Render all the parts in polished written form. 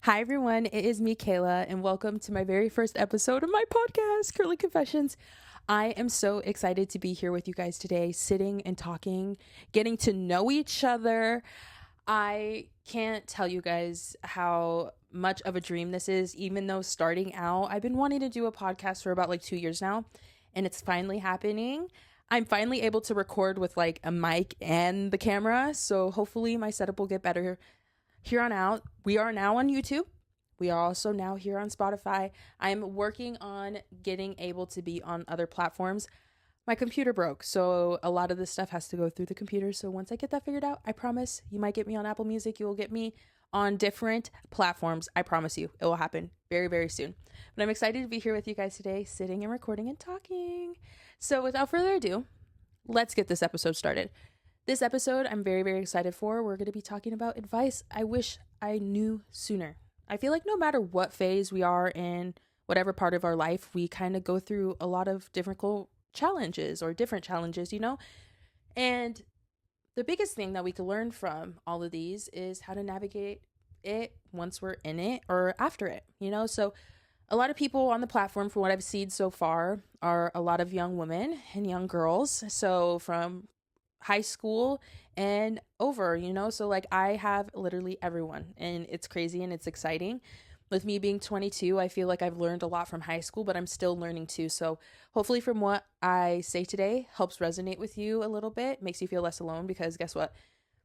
Hi, everyone. It is me, Kayla, and welcome to my very first episode of my podcast, Curly Confessions. I am so excited to be here with you guys today, sitting and talking, getting to know each other. I can't tell you guys how much of a dream this is, even though starting out, I've been wanting to do a podcast for about 2 years now, and it's finally happening. I'm finally able to record with a mic and the camera, so hopefully my setup will get better here on out. We are now on YouTube. We are also now here on Spotify. I'm working on getting able to be on other platforms. My computer broke, so a lot of this stuff has to go through the computer. So once I get that figured out, I promise you might get me on Apple Music. You will get me on different platforms. I promise you it will happen very, very soon. But I'm excited to be here with you guys today, sitting and recording and talking. So without further ado, let's get this episode started. This episode I'm very, very excited for. We're going to be talking about advice I wish I knew sooner. I feel like no matter what phase we are in, whatever part of our life, we kind of go through a lot of difficult challenges or different challenges, And the biggest thing that we can learn from all of these is how to navigate it once we're in it or after it. So a lot of people on the platform, from what I've seen so far, are a lot of young women and young girls. So from high school and over. So I have literally everyone, and it's crazy and it's exciting. With me being 22, I feel like I've learned a lot from high school, but I'm still learning too. So hopefully from what I say today helps resonate with you a little bit, makes you feel less alone, because guess what?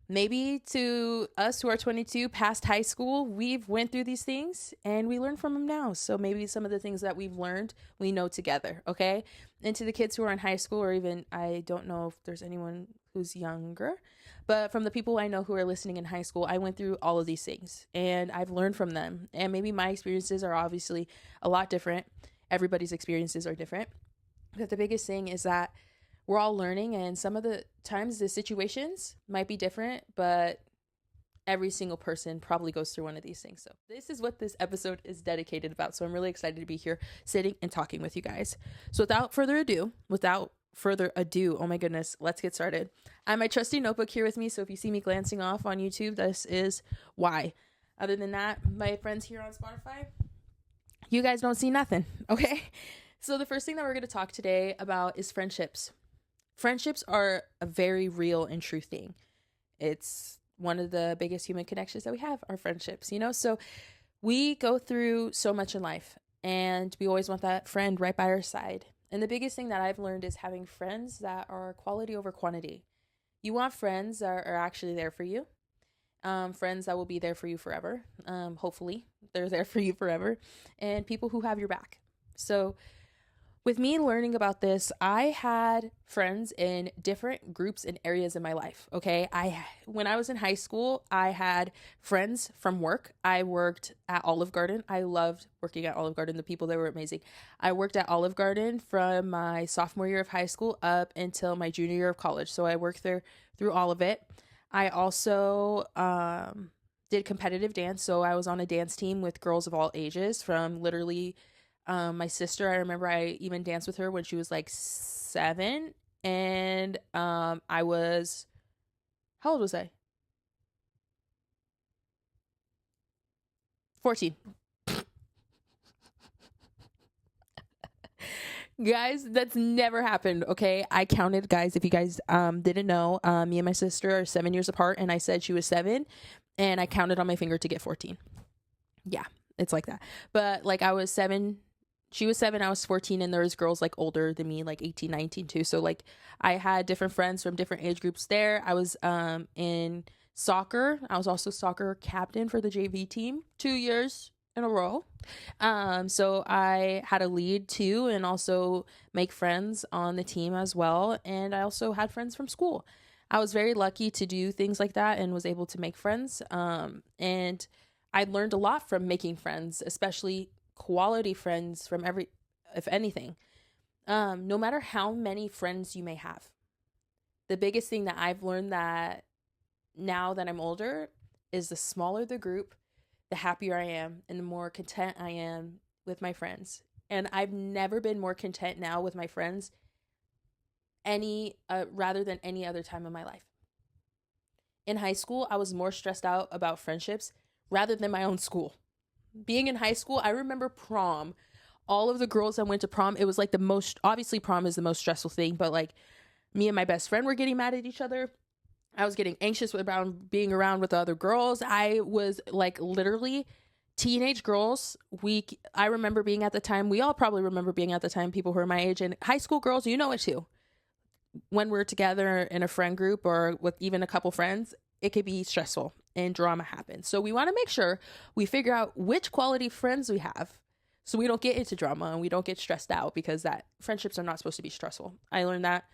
Maybe to us who are 22 past high school, we've went through these things and we learn from them now. So maybe some of the things that we've learned, we know together. Okay. And to the kids who are in high school, or even, I don't know if there's anyone who's younger, but from the people I know who are listening in high school, I went through all of these things and I've learned from them. And maybe my experiences are obviously a lot different. Everybody's experiences are different. But the biggest thing is that we're all learning, and some of the times the situations might be different, but every single person probably goes through one of these things. So this is what this episode is dedicated about. So I'm really excited to be here sitting and talking with you guys. So without further ado, oh my goodness, let's get started. I have my trusty notebook here with me, so if you see me glancing off on YouTube, this is why. Other than that, my friends here on Spotify, you guys don't see nothing, okay? So the first thing that we're going to talk today about is friendships. Friendships are a very real and true thing. It's one of the biggest human connections that we have, our friendships, So we go through so much in life, and we always want that friend right by our side. And the biggest thing that I've learned is having friends that are quality over quantity. You want friends that are actually there for you. Friends that will be there for you forever. Hopefully they're there for you forever. And people who have your back. So with me learning about this, I had friends in different groups and areas in my life. Okay. When I was in high school, I had friends from work. I worked at Olive Garden. I loved working at Olive Garden. The people there were amazing. I worked at Olive Garden from my sophomore year of high school up until my junior year of college. So I worked there through all of it. I also, did competitive dance. So I was on a dance team with girls of all ages, from literally my sister. I remember I even danced with her when she was 7, and I was, how old was I? 14. Guys, that's never happened. Okay, I counted, guys. If you guys didn't know, me and my sister are 7 years apart, and I said she was 7, and I counted on my finger to get 14. Yeah, it's like that. But I was 7, she was 7, I was 14, and there was girls older than me, 18, 19 too. So I had different friends from different age groups there. I was in soccer. I was also soccer captain for the JV team 2 years in a row. So I had a lead too, and also make friends on the team as well. And I also had friends from school. I was very lucky to do things like that and was able to make friends. And I learned a lot from making friends, especially quality friends from if anything. No matter how many friends you may have, the biggest thing that I've learned that now that I'm older is the smaller the group, the happier I am and the more content I am with my friends. And I've never been more content now with my friends rather than any other time in my life. In high school, I was more stressed out about friendships rather than my own school. being in high school, I remember prom. All of the girls that went to prom, it was like the most, obviously prom is the most stressful thing, but like me and my best friend were getting mad at each other. I was getting anxious about being around with the other girls. I was like literally teenage girls. I remember being at the time, we all probably remember being at the time, people who are my age, and high school girls, you know it too. When we're together in a friend group or with even a couple friends, it could be stressful and drama happens. So we want to make sure we figure out which quality friends we have so we don't get into drama and we don't get stressed out, because that friendships are not supposed to be stressful. I learned that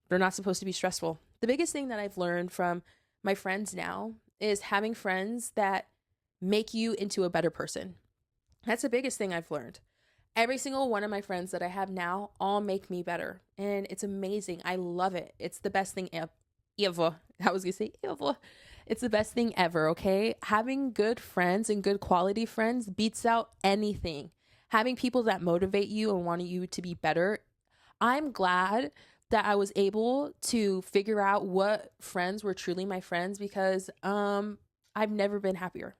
they're not supposed to be stressful. The biggest thing that I've learned from my friends now is having friends that make you into a better person. That's the biggest thing I've learned. Every single one of my friends that I have now all make me better. And it's amazing. I love it. It's the best thing ever. I was going to say ever. It's the best thing ever, okay? Having good friends and good quality friends beats out anything. Having people that motivate you and want you to be better. I'm glad that I was able to figure out what friends were truly my friends, because I've never been happier.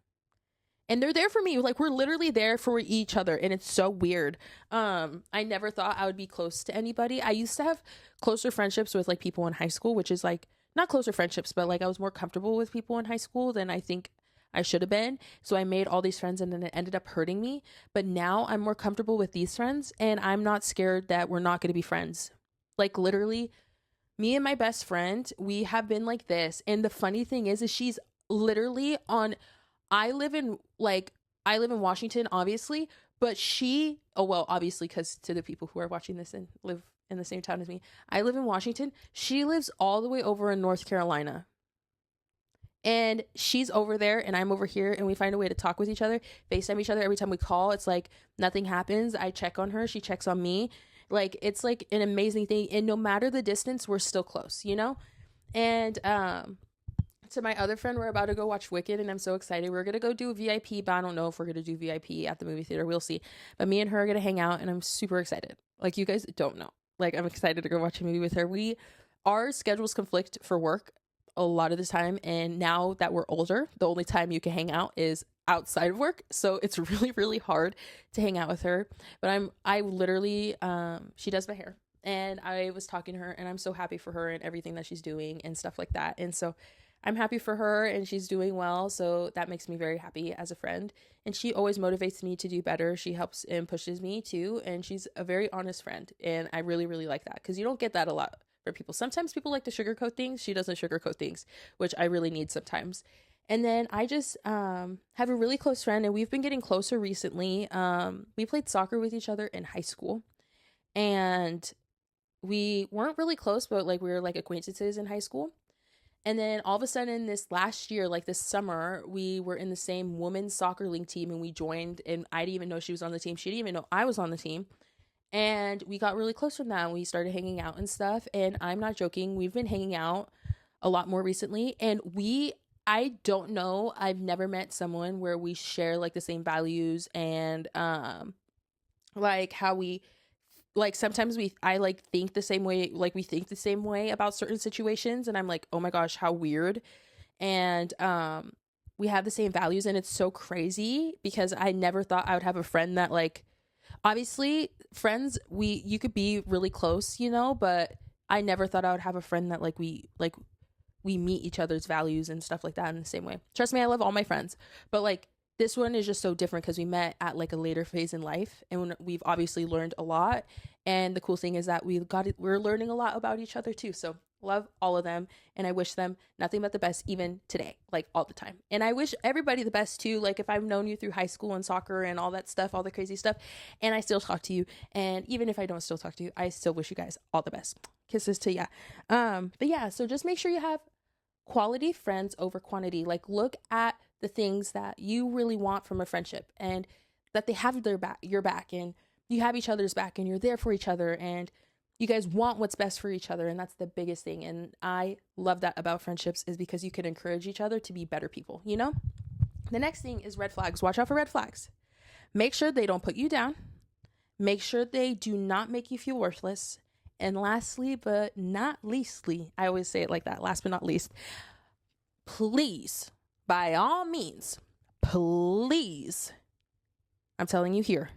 And they're there for me. Like, we're literally there for each other. And it's so weird. I never thought I would be close to anybody. I used to have closer friendships with like people in high school, which is like not closer friendships, but like I was more comfortable with people in high school than I think I should have been. So I made all these friends and then it ended up hurting me. But now I'm more comfortable with these friends and I'm not scared that we're not going to be friends. Like, literally, me and my best friend, we have been like this. And the funny thing is she's literally on, I live in Washington, obviously, but obviously, because to the people who are watching this and live in the same town as me, I live in Washington. She lives all the way over in North Carolina. And she's over there and I'm over here, and we find a way to talk with each other, FaceTime each other. Every time we call, it's like nothing happens. I check on her. She checks on me. Like, it's like an amazing thing. And no matter the distance, we're still close, you know? And to my other friend, we're about to go watch Wicked, and I'm so excited. We're going to go do a VIP, but I don't know if we're going to do VIP at the movie theater. We'll see. But me and her are going to hang out, and I'm super excited. Like, you guys don't know. Like, I'm excited to go watch a movie with her. Our schedules conflict for work a lot of the time, and now that we're older, the only time you can hang out is outside of work, so it's really, really hard to hang out with her. But I literally she does my hair, and I was talking to her, and I'm so happy for her and everything that she's doing and stuff like that. And so I'm happy for her, and she's doing well, so that makes me very happy as a friend. And she always motivates me to do better. She helps and pushes me too, and she's a very honest friend, and I really, really like that, because you don't get that a lot for people. Sometimes people like to sugarcoat things. She doesn't sugarcoat things, which I really need sometimes. And then I just have a really close friend, and we've been getting closer recently. We played soccer with each other in high school, and we weren't really close, but like we were like acquaintances in high school. And then all of a sudden this last year, like this summer, we were in the same women's soccer league team, and we joined, and I didn't even know she was on the team. She didn't even know I was on the team. And we got really close from that, and we started hanging out and stuff. And I'm not joking, we've been hanging out a lot more recently. And I don't know, I've never met someone where we share like the same values, and like how we, like sometimes I like think the same way, like we think the same way about certain situations, and I'm like, oh my gosh, how weird. And we have the same values, and it's so crazy, because I never thought I would have a friend that, like, obviously friends, you could be really close, you know, but I never thought I would have a friend that like we meet each other's values and stuff like that in the same way. Trust me, I love all my friends, but like this one is just so different because we met at like a later phase in life, and we've obviously learned a lot. And the cool thing is that we're learning a lot about each other too. So love all of them, and I wish them nothing but the best, even today, like all the time. And I wish everybody the best too. Like, if I've known you through high school and soccer and all that stuff, all the crazy stuff, and I still talk to you, and even if I don't still talk to you, I still wish you guys all the best. Kisses to ya. But yeah, so just make sure you have quality friends over quantity. Like, look at the things that you really want from a friendship, and that they have your back, and you have each other's back, and you're there for each other, and you guys want what's best for each other. And that's the biggest thing. And I love that about friendships, is because you can encourage each other to be better people, you know? The next thing is red flags. Watch out for red flags. Make sure they don't put you down. Make sure they do not make you feel worthless. And lastly, but not leastly, I always say it like that, last but not least, please, by all means, please I'm telling you here.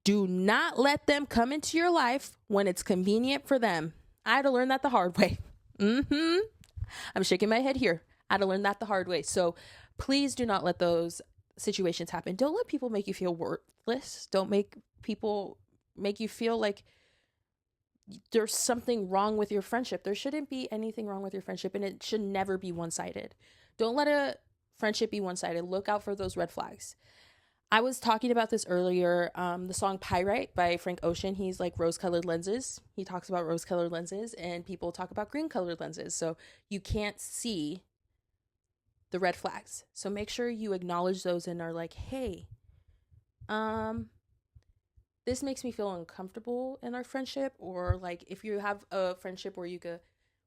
Do not let them come into your life when it's convenient for them. I had to learn that the hard way. I'm shaking my head here. I had to learn that the hard way. So please do not let those situations happen. Don't let people make you feel worthless. Don't make people make you feel like there's something wrong with your friendship. There shouldn't be anything wrong with your friendship, and it should never be one-sided. Don't let a friendship be one-sided. Look out for those red flags. I was talking about this earlier. The song Pyrite by Frank Ocean, he's like rose-colored lenses. He talks about rose-colored lenses, and people talk about green-colored lenses. So you can't see the red flags. So make sure you acknowledge those and are like, hey, this makes me feel uncomfortable in our friendship. Or like if you have a friendship where you could,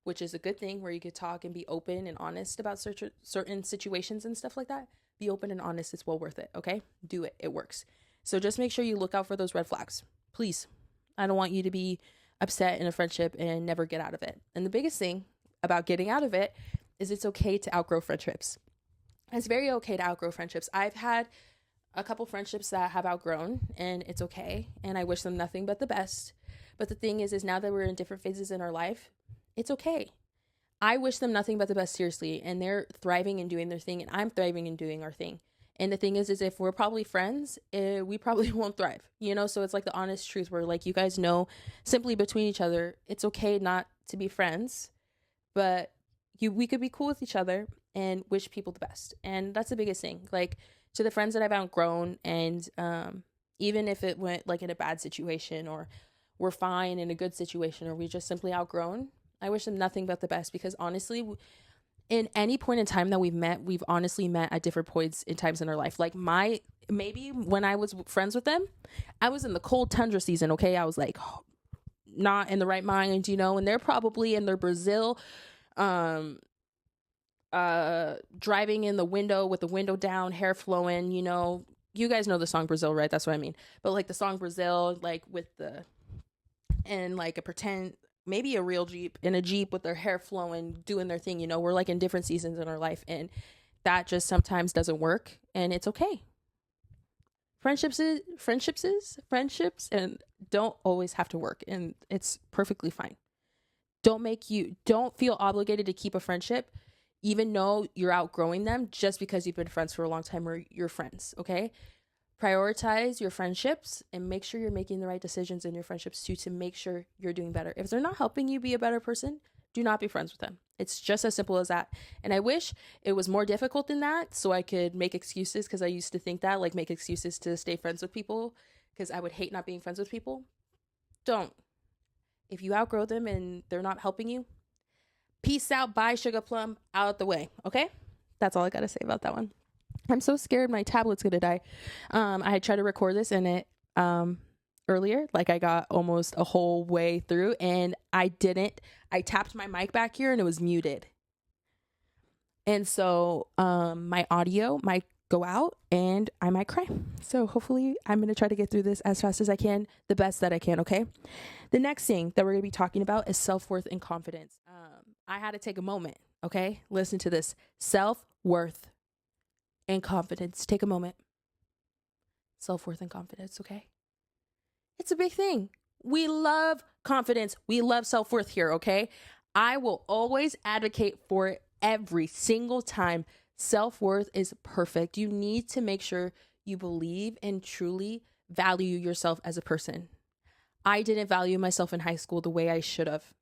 which is a good thing, where you could talk and be open and honest about certain situations and stuff like that. Be open and honest. It's well worth it. Okay? Do it. It works. So just make sure you look out for those red flags. Please. I don't want you to be upset in a friendship and never get out of it. And the biggest thing about getting out of it is it's okay to outgrow friendships. It's very okay to outgrow friendships. I've had a couple friendships that have outgrown, and it's okay. And I wish them nothing but the best. But the thing is now that we're in different phases in our life, it's okay. I wish them nothing but the best, seriously, and they're thriving and doing their thing, and I'm thriving and doing our thing. And the thing is if we're probably friends, we probably won't thrive, so it's like the honest truth where like you guys know simply between each other, it's okay not to be friends, but we could be cool with each other and wish people the best. And that's the biggest thing. Like to the friends that I've outgrown, and even if it went like in a bad situation or we're fine in a good situation or we just simply outgrown, I wish them nothing but the best, because honestly, in any point in time that we've honestly met at different points in times in our life. Like maybe when I was friends with them, I was in the cold tundra season. Okay. I was like not in the right mind, and they're probably in their Brazil, driving in the window with the window down, hair flowing, you guys know the song Brazil, right? That's what I mean. But like the song Brazil, like and like a pretend, maybe a real Jeep, in a Jeep with their hair flowing, doing their thing. We're like in different seasons in our life, and that just sometimes doesn't work, and it's okay. Friendships and don't always have to work, and it's perfectly fine. Don't feel obligated to keep a friendship, even though you're outgrowing them, just because you've been friends for a long time or you're friends. Okay. Prioritize your friendships and make sure you're making the right decisions in your friendships too, to make sure you're doing better. If they're not helping you be a better person, do not be friends with them. It's just as simple as that. And I wish it was more difficult than that, so I could make excuses, because I used to think that, like, make excuses to stay friends with people, because I would hate not being friends with people. Don't. If you outgrow them and they're not helping you, peace out, bye, sugar plum, out the way. Okay? That's all I got to say about that one. I'm so scared my tablet's gonna die. I had tried to record this in it earlier, like I got almost a whole way through, and I didn't. I tapped my mic back here and it was muted, and so my audio might go out and I might cry. So hopefully I'm gonna try to get through this as fast as I can, the best that I can. Okay. The next thing that we're gonna be talking about is self-worth and confidence. I had to take a moment. Okay, listen to this: self-worth and confidence. Take a moment. Self-worth and confidence, okay? It's a big thing. We love confidence. We love self-worth here, okay? I will always advocate for it every single time. Self-worth is perfect. You need to make sure you believe and truly value yourself as a person. I didn't value myself in high school the way I should have.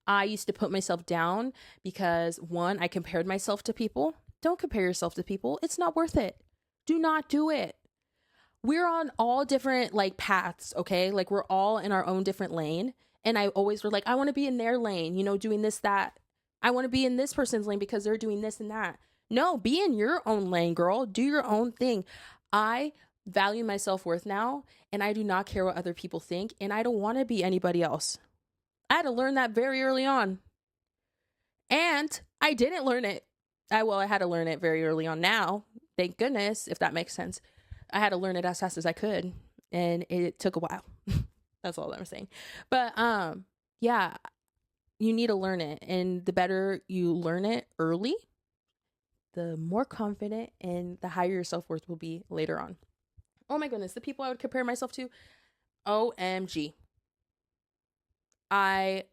I used to put myself down because, one, I compared myself to people. Don't compare yourself to people. It's not worth it. Do not do it. We're on all different like paths, okay? Like we're all in our own different lane. And I always were like, I want to be in their lane, doing this, that. I want to be in this person's lane because they're doing this and that. No, be in your own lane, girl. Do your own thing. I value my self-worth now, and I do not care what other people think, and I don't want to be anybody else. I had to learn that very early on. And I didn't learn it. I had to learn it very early on now. Thank goodness, if that makes sense. I had to learn it as fast as I could, and it took a while. That's all I'm saying. But yeah, you need to learn it, and the better you learn it early, the more confident and the higher your self-worth will be later on. Oh my goodness, the people I would compare myself to, OMG. I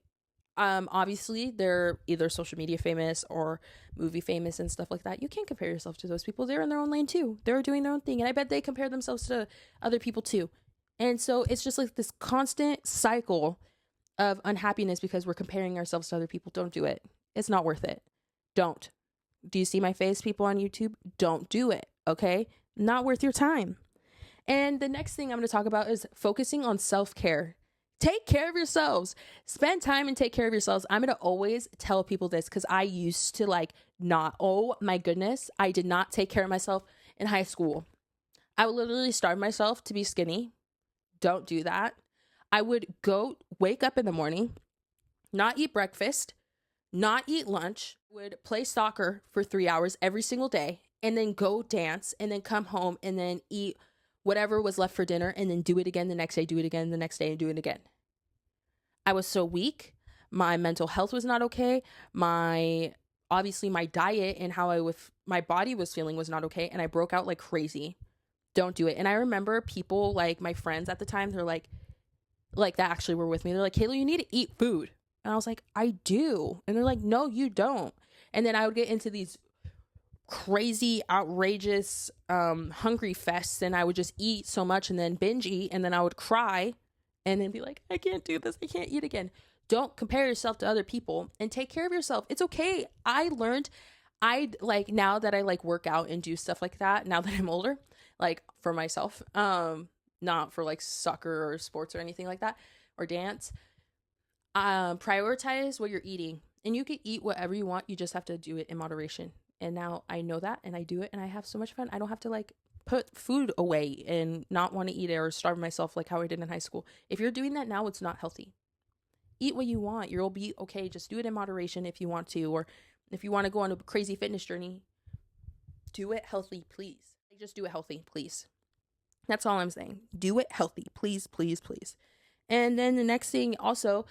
obviously they're either social media famous or movie famous and stuff like that. You can't compare yourself to those people. They're in their own lane too. They're doing their own thing, and I bet they compare themselves to other people too. And so it's just like this constant cycle of unhappiness because we're comparing ourselves to other people. Don't do it. It's not worth it. Don't. Do you see my face, people on YouTube? Don't do it. Okay? Not worth your time. And the next thing I'm going to talk about is focusing on self-care. Take care of yourselves. Spend time and take care of yourselves. I'm going to always tell people this because I used to not, oh my goodness, I did not take care of myself in high school. I would literally starve myself to be skinny. Don't do that. I would wake up in the morning, not eat breakfast, not eat lunch, would play soccer for 3 hours every single day, and then go dance, and then come home and then eat whatever was left for dinner, and then do it again the next day, do it again the next day, and do it again. I was so weak. My mental health was not okay. Obviously my diet and how my body was feeling was not okay. And I broke out like crazy. Don't do it. And I remember people like my friends at the time, they're like that actually were with me. They're like, Kayla, you need to eat food. And I was like, I do. And they're like, no, you don't. And then I would get into these crazy, outrageous, hungry fests, and I would just eat so much and then binge eat, and then I would cry and then be like, I can't do this. I can't eat again. Don't compare yourself to other people and take care of yourself. It's okay. I learned, now that I work out and do stuff like that, now that I'm older, for myself, not for soccer or sports or anything like that, or dance, prioritize what you're eating, and you can eat whatever you want. You just have to do it in moderation. And now I know that, and I do it, and I have so much fun. I don't have to put food away and not want to eat it or starve myself like how I did in high school. If you're doing that now, it's not healthy. Eat what you want. You'll be okay. Just do it in moderation if you want to, or if you want to go on a crazy fitness journey, do it healthy, please. Just do it healthy, please. That's all I'm saying. Do it healthy, please, please, please. And then the next thing, also,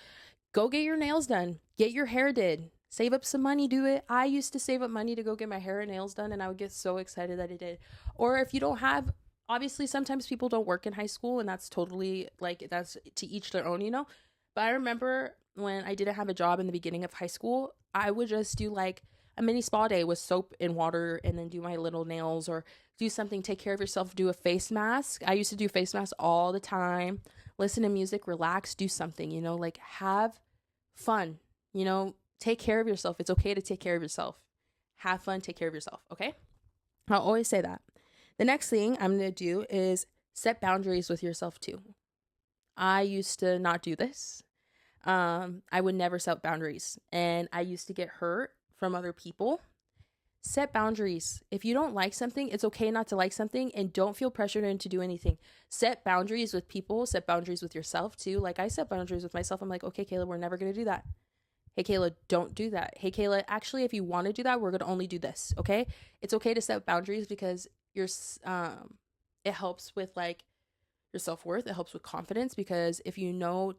go get your nails done. Get your hair did. Save up some money, do it. I used to save up money to go get my hair and nails done, and I would get so excited that I did. Or if you don't have, obviously sometimes people don't work in high school, and that's totally that's to each their own, But I remember when I didn't have a job in the beginning of high school, I would just do a mini spa day with soap and water, and then do my little nails, or do something, take care of yourself, do a face mask. I used to do face masks all the time. Listen to music, relax, do something, have fun, take care of yourself. It's okay to take care of yourself. Have fun, take care of yourself, okay? I'll always say that. The next thing I'm going to do is set boundaries with yourself too. I used to not do this. I would never set boundaries, and I used to get hurt from other people. Set boundaries. If you don't like something, it's okay not to like something, and don't feel pressured into do anything. Set boundaries with people, set boundaries with yourself too. I set boundaries with myself. I'm like, okay, Kayla, we're never going to do that. Hey, Kayla, don't do that. Hey, Kayla, actually, if you want to do that, we're going to only do this, okay? It's okay to set boundaries because it helps with, your self-worth. It helps with confidence, because if you know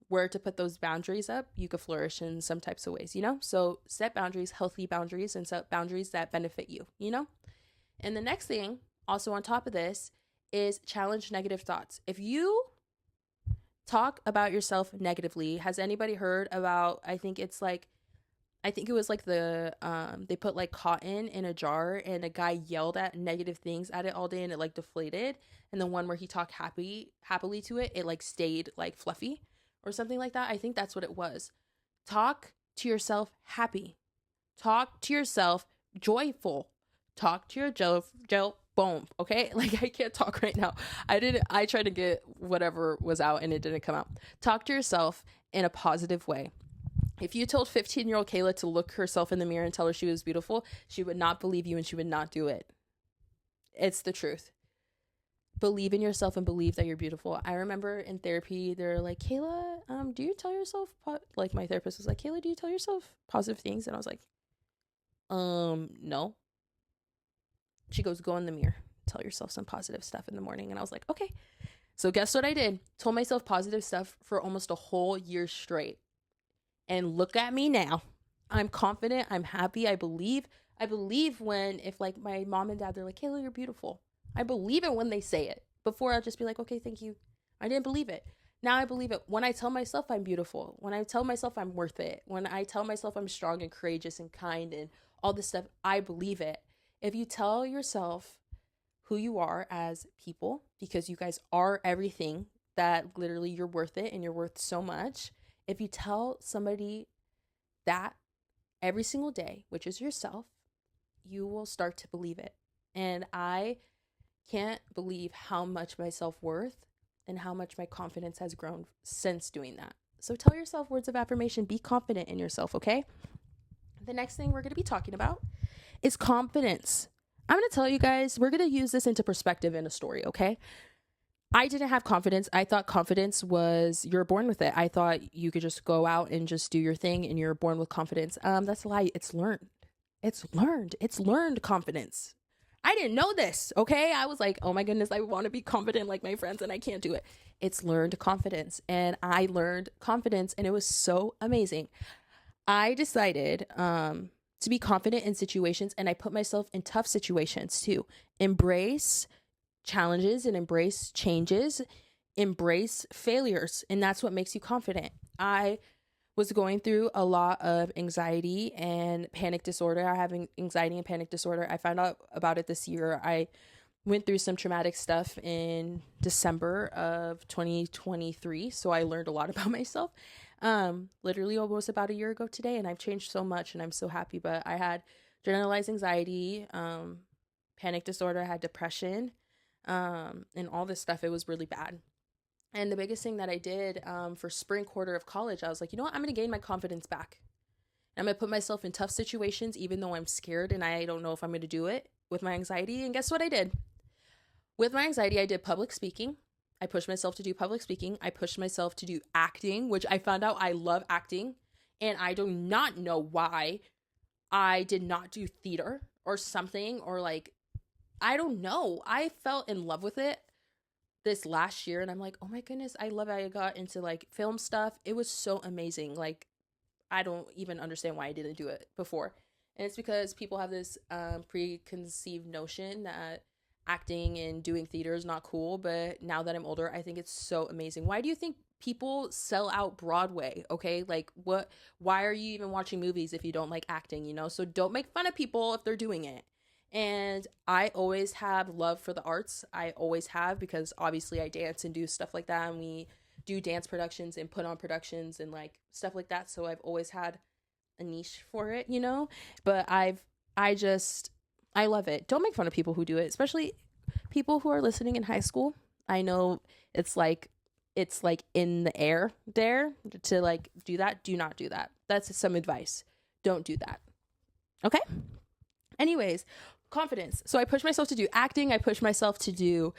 where to put those boundaries up, you could flourish in some types of ways, So set boundaries, healthy boundaries, and set boundaries that benefit you, And the next thing, also on top of this, is challenge negative thoughts. If you talk about yourself negatively, has anybody heard about, I think it was they put cotton in a jar, and a guy yelled at negative things at it all day, and it deflated. And the one where he talked happily to it, it stayed fluffy or something like that. I think that's what it was. Talk to yourself happy. Talk to yourself joyful. Talk to yourself boom. Okay. I can't talk right now. I tried to get whatever was out and it didn't come out. Talk to yourself in a positive way. If you told 15-year-old Kayla to look herself in the mirror and tell her she was beautiful, she would not believe you, and she would not do it. It's the truth. Believe in yourself and believe that you're beautiful. I remember in therapy, they're like, Kayla, do you tell yourself, my therapist was like, Kayla, do you tell yourself positive things? And I was like, no. She goes, go in the mirror, tell yourself some positive stuff in the morning. And I was like, okay. So guess what I did? Told myself positive stuff for almost a whole year straight. And look at me now. I'm confident, I'm happy, I believe. I believe when, if like my mom and dad, they're like, Kayla, you're beautiful. I believe it when they say it. Before, I'll just be like, okay, thank you. I didn't believe it. Now I believe it when I tell myself I'm beautiful, when I tell myself I'm worth it, when I tell myself I'm strong and courageous and kind and all this stuff, I believe it. If you tell yourself who you are as people, because you guys are everything, that literally you're worth it and you're worth so much. If you tell somebody that every single day, which is yourself, you will start to believe it. And I can't believe how much my self-worth and how much my confidence has grown since doing that. So tell yourself words of affirmation. Be confident in yourself, okay? The next thing we're going to be talking about is confidence. I'm going to tell you guys, we're going to use this into perspective in a story, okay? I didn't have confidence. I thought confidence was, you're born with it. I thought you could just go out and just do your thing and you're born with confidence. That's a lie. It's learned. It's learned confidence. I didn't know this, okay? I was like, oh my goodness, I want to be confident like my friends and I can't do it. It's learned confidence. And I learned confidence and it was so amazing. I decided to be confident in situations, and I put myself in tough situations too. Embrace challenges and embrace changes, embrace failures, and that's what makes you confident. I was going through a lot of anxiety and panic disorder. I have anxiety and panic disorder. I found out about it this year. I went through some traumatic stuff in December of 2023, so I learned a lot about myself. Literally almost about a year ago today, and I've changed so much and I'm so happy. But I had generalized anxiety, panic disorder, I had depression, and all this stuff. It was really bad. And the biggest thing that I did for spring quarter of college, I was like, you know what? I'm going to gain my confidence back. I'm going to put myself in tough situations, even though I'm scared and I don't know if I'm going to do it with my anxiety. And guess what I did? With my anxiety, I did public speaking. I pushed myself to do public speaking. I pushed myself to do acting, which I found out I love acting. And I do not know why I did not do theater or something, or like, I don't know. I fell in love with it this last year and I'm like, oh my goodness, I love it. I got into like film stuff. It was so amazing. Like, I don't even understand why I didn't do it before. And it's because people have this preconceived notion that acting and doing theater is not cool. But now that I'm older, I think it's so amazing. Why do you think people sell out Broadway? Okay, like why are you even watching movies if you don't like acting, you know? So don't make fun of people if they're doing it. And I always have love for the arts. I always have, because obviously I dance and do stuff like that, and we do dance productions and put on productions and like stuff like that. So I've always had a niche for it, you know? But I love it. Don't make fun of people who do it, especially people who are listening in high school. I know it's like in the air there to like do that. Do not do that. That's some advice. Don't do that. Okay? Anyways, confidence. So I pushed myself to do acting. I pushed myself to do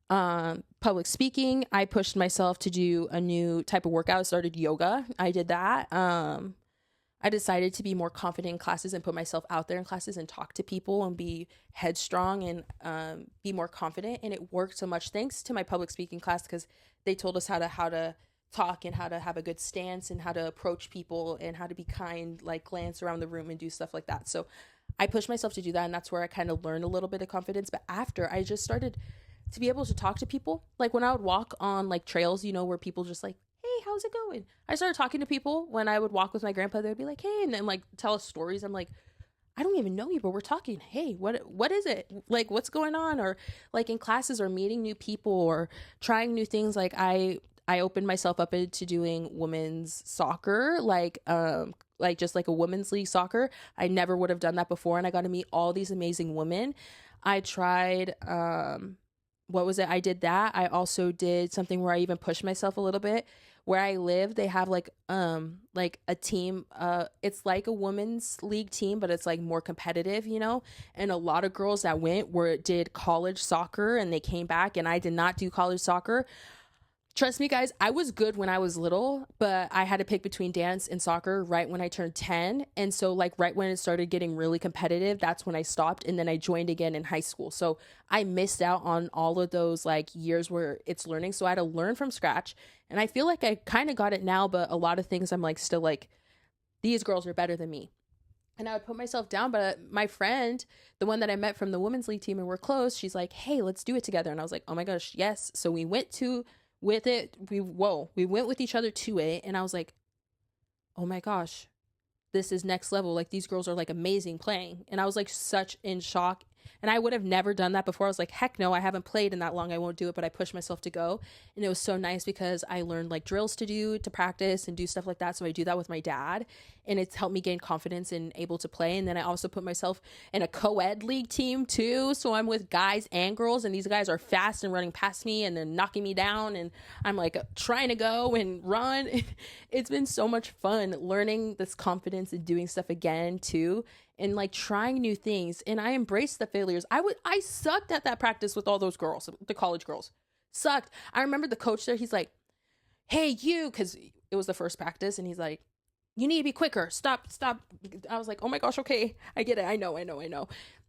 public speaking. I pushed myself to do a new type of workout. I started yoga. I did that. I decided to be more confident in classes and put myself out there in classes and talk to people and be headstrong and be more confident. And it worked so much thanks to my public speaking class, because they told us how to talk and how to have a good stance and how to approach people and how to be kind, like glance around the room and do stuff like that. So I pushed myself to do that, and that's where I kind of learned a little bit of confidence. But after, I just started to be able to talk to people. Like when I would walk on like trails, you know, where people just like, hey, how's it going? I started talking to people when I would walk with my grandpa. They'd be like, hey, and then like tell us stories. I'm like, I don't even know you, but we're talking. Hey, what is it? Like, what's going on? Or like in classes, or meeting new people, or trying new things. Like I opened myself up into doing women's soccer, like just like a women's league soccer. I never would have done that before, and I got to meet all these amazing women. I tried what was it? I did that. I also did something where I even pushed myself a little bit. Where I live, they have like a team. It's like a women's league team, but it's like more competitive, you know. And a lot of girls that did college soccer, and they came back. And I did not do college soccer. Trust me, guys, I was good when I was little, but I had to pick between dance and soccer right when I turned 10. And so like right when it started getting really competitive, that's when I stopped. And then I joined again in high school. So I missed out on all of those like years where it's learning. So I had to learn from scratch. And I feel like I kind of got it now, but a lot of things I'm like still like these girls are better than me. And I would put myself down. But my friend, the one that I met from the women's league team and we're close, she's like, hey, let's do it together. And I was like, oh my gosh, yes. So we went with each other to it. And I was like, oh my gosh, this is next level. Like, these girls are like amazing playing. And I was like such in shock. And I would have never done that before. I was like, heck no, I haven't played in that long. I won't do it. But I pushed myself to go. And it was so nice because I learned like drills to practice and do stuff like that. So I do that with my dad. And it's helped me gain confidence and able to play. And then I also put myself in a co-ed league team too. So I'm with guys and girls. And these guys are fast and running past me and then knocking me down. And I'm like trying to go and run. It's been so much fun learning this confidence and doing stuff again too. And like trying new things. And I embraced the failures. I sucked at that practice with all those girls, the college girls. Sucked. I remember the coach there, he's like, hey, you, because it was the first practice, and he's like, you need to be quicker. Stop. I was like, oh my gosh, okay. I get it. I know.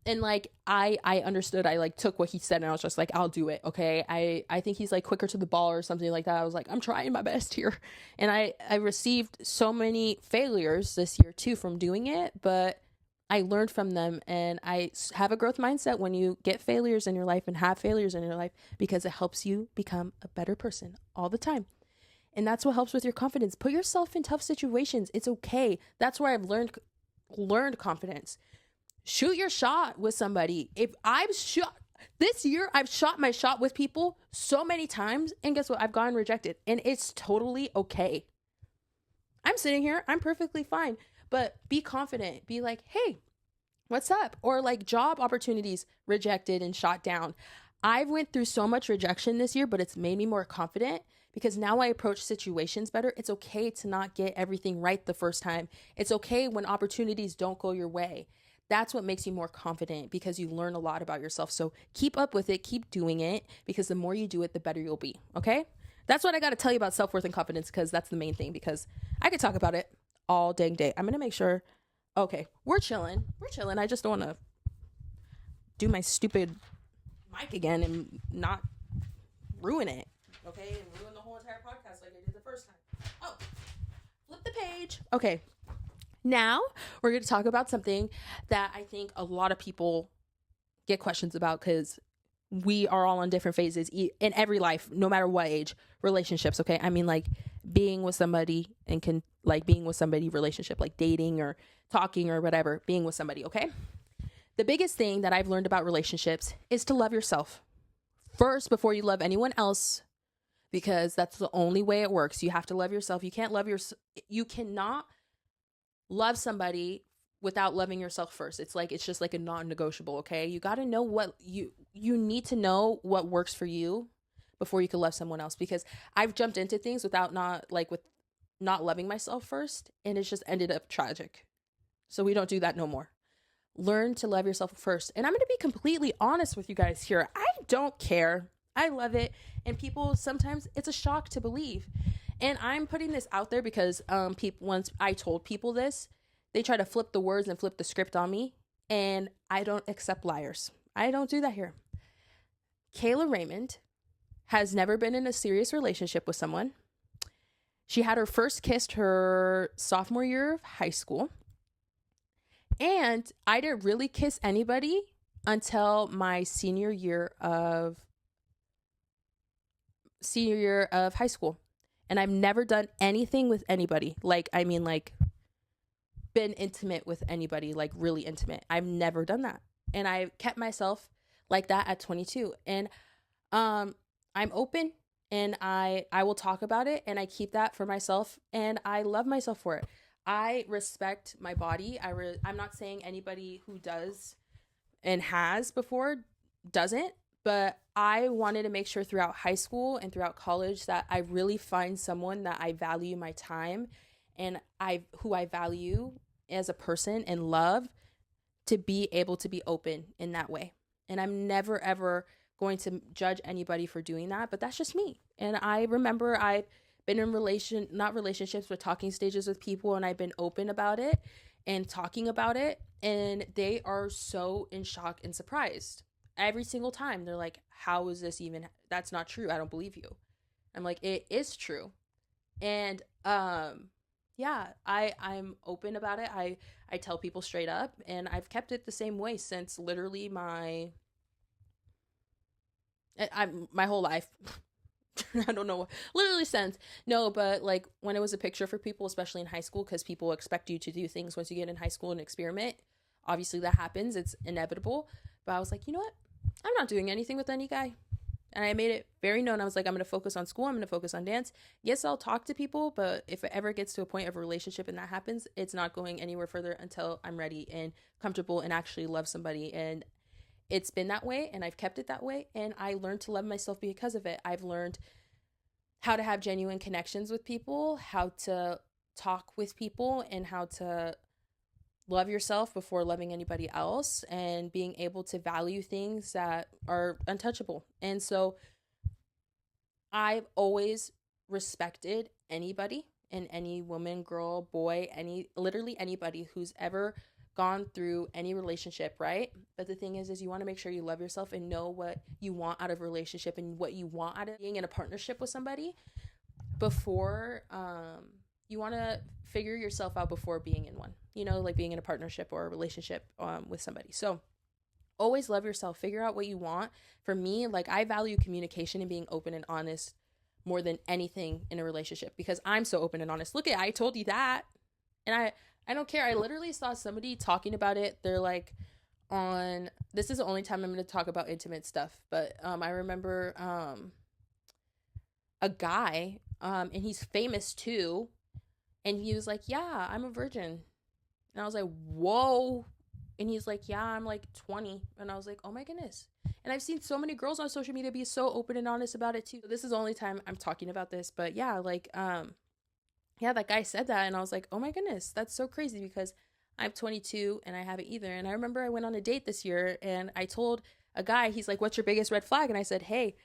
And like, I understood. I like took what he said and I was just like, I'll do it. Okay. I think he's like quicker to the ball or something like that. I was like, I'm trying my best here. And I received so many failures this year too from doing it, but I learned from them, and I have a growth mindset when you get failures in your life and have failures in your life, because it helps you become a better person all the time. And that's what helps with your confidence. Put yourself in tough situations. It's okay. That's where I've learned confidence. Shoot your shot with somebody. If I've shot this year, I've shot my shot with people so many times, and guess what? I've gotten rejected, and it's totally okay. I'm sitting here, I'm perfectly fine. But be confident. Be like, hey, what's up? Or like job opportunities rejected and shot down. I've went through so much rejection this year, but it's made me more confident because now I approach situations better. It's okay to not get everything right the first time. It's okay when opportunities don't go your way. That's what makes you more confident, because you learn a lot about yourself. So keep up with it. Keep doing it, because the more you do it, the better you'll be. Okay? That's what I got to tell you about self-worth and confidence, because that's the main thing, because I could talk about it all dang day. I'm gonna make sure. Okay, we're chilling. I just don't want to do my stupid mic again and not ruin it. Okay, and ruin the whole entire podcast like I did the first time. Oh, flip the page. Okay, now we're gonna talk about something that I think a lot of people get questions about, because we are all on different phases in every life, no matter what age. Relationships, okay? I mean, like being with somebody relationship, like dating or talking or whatever, being with somebody, okay? The biggest thing that I've learned about relationships is to love yourself first before you love anyone else, because that's the only way it works. You have to love yourself. You cannot love somebody without loving yourself first. It's just like a non-negotiable, okay? You got to know what you need to know what works for you before you can love someone else, because I've jumped into things with not loving myself first, and it's just ended up tragic. So we don't do that no more. Learn to love yourself first. And I'm going to be completely honest with you guys here. I don't care. I love it. And people, sometimes it's a shock to believe. And I'm putting this out there because once I told people this, they try to flip the words and flip the script on me. And I don't accept liars. I don't do that here. Kayla Raymond has never been in a serious relationship with someone. She had her first kiss her sophomore year of high school. And I didn't really kiss anybody until my senior year of high school. And I've never done anything with anybody. Been intimate with anybody, like really intimate. I've never done that. And I kept myself like that at 22. And I'm open, and I will talk about it, and I keep that for myself, and I love myself for it. I respect my body. I'm not saying anybody who does and has before doesn't, but I wanted to make sure throughout high school and throughout college that I really find someone that I value my time and who I value as a person and love, to be able to be open in that way. And I'm never, ever going to judge anybody for doing that, but that's just me. And I remember I've been in not relationships, but talking stages with people, and I've been open about it and talking about it, and they are so in shock and surprised every single time. They're like, how is this even? That's not true. I don't believe you. I'm like, it is true. And yeah, I'm open about it. I tell people straight up, and I've kept it the same way since literally my whole life. I don't know, literally since. No, but like when it was a picture for people, especially in high school, because people expect you to do things once you get in high school and experiment. Obviously, that happens, it's inevitable. But I was like, you know what? I'm not doing anything with any guy. And I made it very known. I was like, I'm going to focus on school. I'm going to focus on dance. Yes, I'll talk to people, but if it ever gets to a point of a relationship and that happens, it's not going anywhere further until I'm ready and comfortable and actually love somebody. And it's been that way, and I've kept it that way. And I learned to love myself because of it. I've learned how to have genuine connections with people, how to talk with people, and how to love yourself before loving anybody else, and being able to value things that are untouchable. And so I've always respected anybody, and any woman, girl, boy, literally anybody who's ever gone through any relationship, right? But the thing is you want to make sure you love yourself and know what you want out of a relationship and what you want out of being in a partnership with somebody before you want to figure yourself out before being in one, like being in a partnership or a relationship with somebody. So always love yourself, figure out what you want. For me, like, I value communication and being open and honest more than anything in a relationship, because I'm so open and honest. Look, I told you that. And I don't care. I literally saw somebody talking about it. They're like, on this is the only time I'm going to talk about intimate stuff, but I remember a guy, and he's famous too, and he was like, yeah, I'm a virgin. And I was like, whoa. And he's like, yeah, I'm like 20. And I was like, oh my goodness. And I've seen so many girls on social media be so open and honest about it too. This is the only time I'm talking about this, but yeah, like yeah, that guy said that, and I was like, oh my goodness, that's so crazy, because I'm 22 and I haven't either. And I remember I went on a date this year, and I told a guy, he's like, what's your biggest red flag? And I said, hey,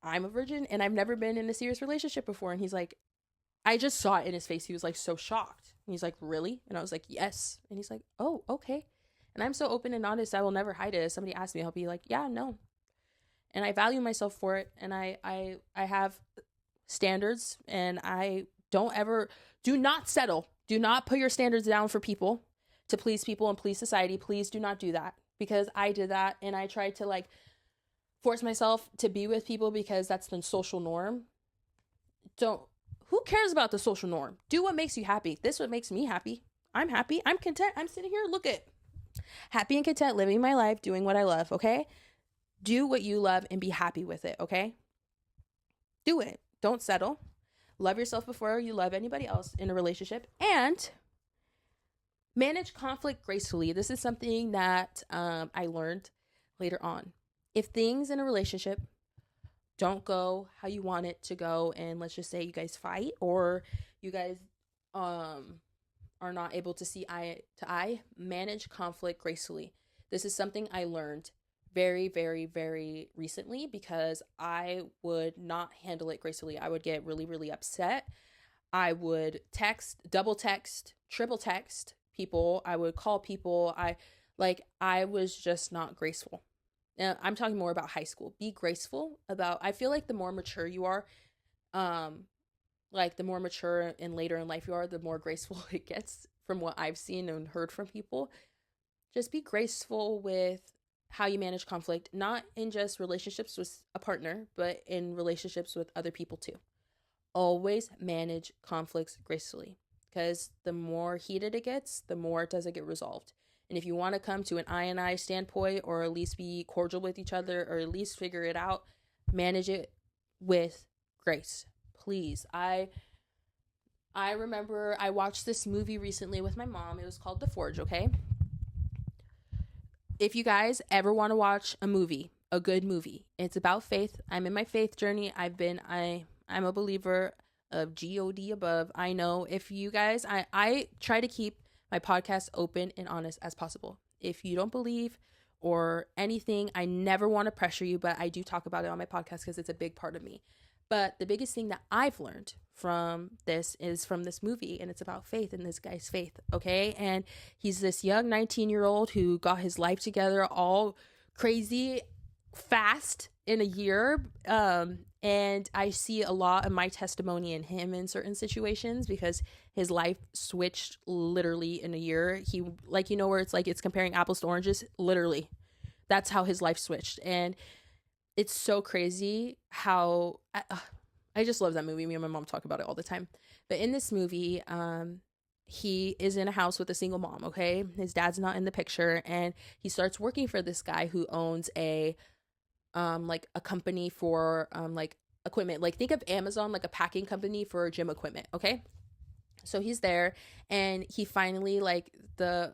I'm a virgin and I've never been in a serious relationship before. And he's like, I just saw it in his face. He was like so shocked. And he's like, really? And I was like, yes. And he's like, oh, okay. And I'm so open and honest, I will never hide it. If somebody asks me, I'll be like, yeah, no. And I value myself for it. And I have standards, and I do not settle. Do not put your standards down for people to please people and please society. Please do not do that, because I did that, and I tried to like force myself to be with people because that's the social norm. Who cares about the social norm? Do what makes you happy. This is what makes me happy. I'm happy. I'm content. I'm sitting here, look at, happy and content, living my life, doing what I love, okay? Do what you love and be happy with it, okay? Do it. Don't settle. Love yourself before you love anybody else in a relationship, and manage conflict gracefully. This is something that I learned later on. If things in a relationship don't go how you want it to go, and let's just say you guys fight, or you guys are not able to see eye to eye, manage conflict gracefully. This is something I learned very, very, very recently, because I would not handle it gracefully. I would get really, really upset. I would double text, triple text people. I would call people. I was just not graceful. Now, I'm talking more about high school. Be graceful about, I feel like the more mature you are, like the more mature and later in life you are, the more graceful it gets, from what I've seen and heard from people. Just be graceful with how you manage conflict, not in just relationships with a partner, but in relationships with other people too. Always manage conflicts gracefully, because the more heated it gets, the more it doesn't get resolved. And if you want to come to an I and I standpoint, or at least be cordial with each other, or at least figure it out, manage it with grace, please. I remember I watched this movie recently with my mom. It was called The Forge, okay? If you guys ever want to watch a movie, a good movie, it's about faith. I'm in my faith journey. I'm a believer of God above. I know if you guys, I try to keep my podcast open and honest as possible. If you don't believe or anything, I never want to pressure you, but I do talk about it on my podcast because it's a big part of me. But the biggest thing that I've learned from this is from this movie, and it's about faith and this guy's faith, okay? And he's this young 19-year-old who got his life together all crazy fast in a year. And I see a lot of my testimony in him in certain situations, because his life switched literally in a year. He, like, you know, where it's like it's comparing apples to oranges, literally. That's how his life switched. And it's so crazy how I just love that movie. Me and my mom talk about it all the time. But in this movie, he is in a house with a single mom, okay? His dad's not in the picture, and he starts working for this guy who owns a like a company for like equipment. Like, think of Amazon, like a packing company for gym equipment, okay? So he's there, and he finally, like the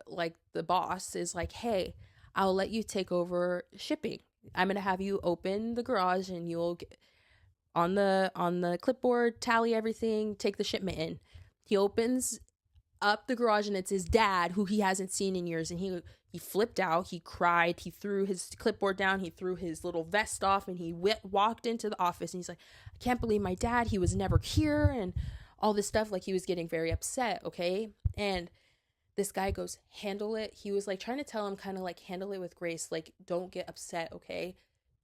boss is like, "Hey, I'll let you take over shipping. I'm going to have you open the garage, and you'll get on the clipboard, tally everything, take the shipment in." He opens up the garage, and it's his dad, who he hasn't seen in years, and he flipped out, he cried, he threw his clipboard down, he threw his little vest off, and he walked into the office, and he's like, "I can't believe my dad, he was never here," and all this stuff. Like, he was getting very upset, okay? And this guy goes, "Handle it." He was like trying to tell him, kind of like, handle it with grace, like, don't get upset, okay?